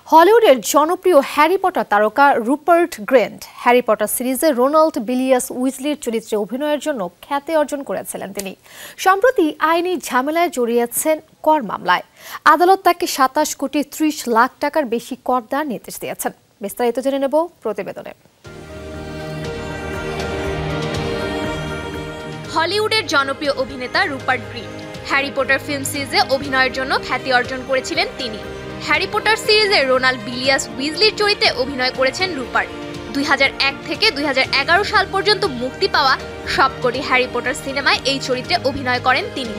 হলিউডের জনপ্রিয় Harry Potter তারকা রুপার্ট গ্রেন্ট হ্যারি পটার সিরিজে রোনাল্ড বিলিয়াস উইজলির চরিত্রে অভিনয়ের জন্য খ্যাতি অর্জন করেছিলেন। তিনি সম্প্রতি আইনি ঝামেলায় জড়িয়েছেন কর মামলায়। আদালত তাকে ২৭ কোটি ৩০ লাখ টাকার বেশি কর দেওয়ার নির্দেশ দিয়েছেন। বিস্তারিত জেনে নেব প্রতিবেদনে। হলিউডের জনপ্রিয় অভিনেতা Rupert Grint Harry Potter film সিরিজে অভিনয়ের জন্য খ্যাতি অর্জন করেছিলেন। তিনি হ্যারি পটার সিরিজে রোনাল্ড বিলিয়াস উইজলির চরিত্রে অভিনয় করেছেন রুপার্ট। ২০০১ থেকে ২০১১ সাল পর্যন্ত মুক্তি পাওয়া সবকটি হ্যারি পটার সিনেমায় এই চরিত্রে অভিনয় করেন তিনি।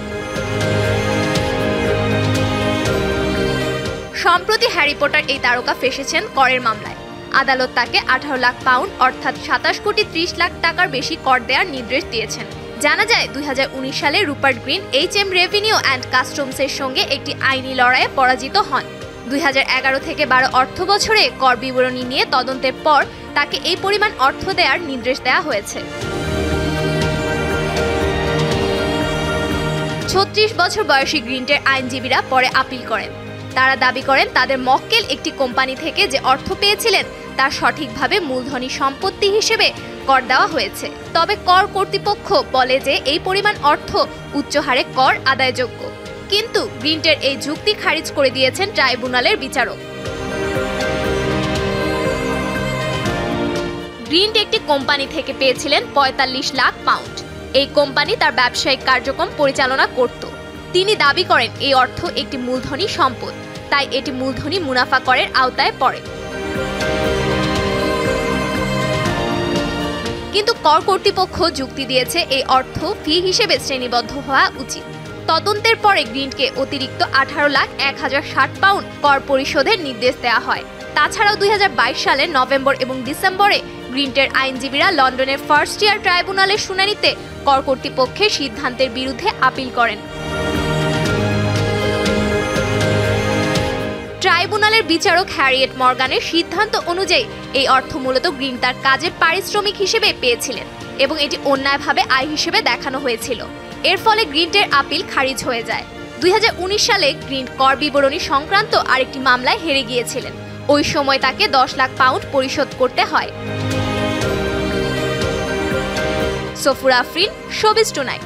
সম্প্রতি হ্যারি পটার এই তারকা ফেঁসেছেন করের মামলায়। আদালত তাকে ১৮ লাখ পাউন্ড অর্থাৎ ২৭ কোটি ৩০ লাখ টাকার বেশি কর দেওয়ার নির্দেশ দিয়েছেন। জানা যায় ২০১৯ সালে Rupert Grint HM revenue and কাস্টমসের সঙ্গে একটি আইনি লড়াইয়ে পরাজিত হন। ২০১১ থেকে ১২ অর্থ বছরে কর বিবরণী নিয়ে তদন্তের পর তাকে এই পরিমাণ অর্থ দেওয়ার নির্দেশ দেওয়া হয়েছে। ৩৬ বছর বয়সী গ্রিন্টের আইনজীবীরা পরে আপিল করেন। তারা দাবি করেন তাদের মক্কেল একটি কোম্পানি থেকে যে অর্থ পেয়েছিলেন তা সঠিকভাবে মূলধনী সম্পত্তি হিসেবে কর দেওয়া হয়েছে। তবে কর কর্তৃপক্ষ বলে যে এই পরিমাণ অর্থ উচ্চ হারে কর আদায়যোগ্য। কিন্তু গ্রিন্টের এই যুক্তি খারিজ করে দিয়েছেন ট্রাইব্যুনালের বিচারক। গ্রিন্ট একটি কোম্পানি থেকে পেয়েছিলেন ৪৫ লাখ পাউন্ড। এই কোম্পানি তার ব্যবসায়িক কার্যক্রম পরিচালনা করত। তিনি দাবি করেন এই অর্থ একটি মূলধনী সম্পদ, তাই এটি মূলধনী মুনাফা করের আওতায় পড়ে। কিন্তু কর কর্তৃপক্ষ যুক্তি দিয়েছে এই অর্থ ফি হিসেবে শ্রেণীবদ্ধ হওয়া উচিত। তদন্তের পরে গ্রিন্টকে অতিরিক্ত ১৮,১০৬০ পাউন্ড কর পরিশোধের নির্দেশ দেওয়া হয়। তাছাড়াও ২০২২ সালের নভেম্বর এবং ডিসেম্বরে গ্রিন্টের আইনজীবীরা লন্ডনের ফার্স্ট ইয়ার ট্রাইব্যুনালের শুনানিতে কর কর্তৃপক্ষের সিদ্ধান্তের বিরুদ্ধে আপিল করেন। ট্রাইব্যুনালের বিচারক হ্যারিয়েট মর্গানের সিদ্ধান্ত অনুযায়ী এই অর্থ মূলত গ্রিন্ট তার কাজের পারিশ্রমিক হিসেবে পেয়েছিলেন এবং এটি অন্যায়ভাবে আয় হিসেবে দেখানো হয়েছিল। এর ফলে গ্রিন্টের আপিল খারিজ হয়ে যায়। ২০১৯ সালে গ্রিন্ট কর বিবরণী সংক্রান্ত আরেকটি মামলায় হেরে গিয়েছিলেন। ওই সময় তাকে ১০ লাখ পাউন্ড পরিশোধ করতে হয়। Safura Afrin, showbiz tonight.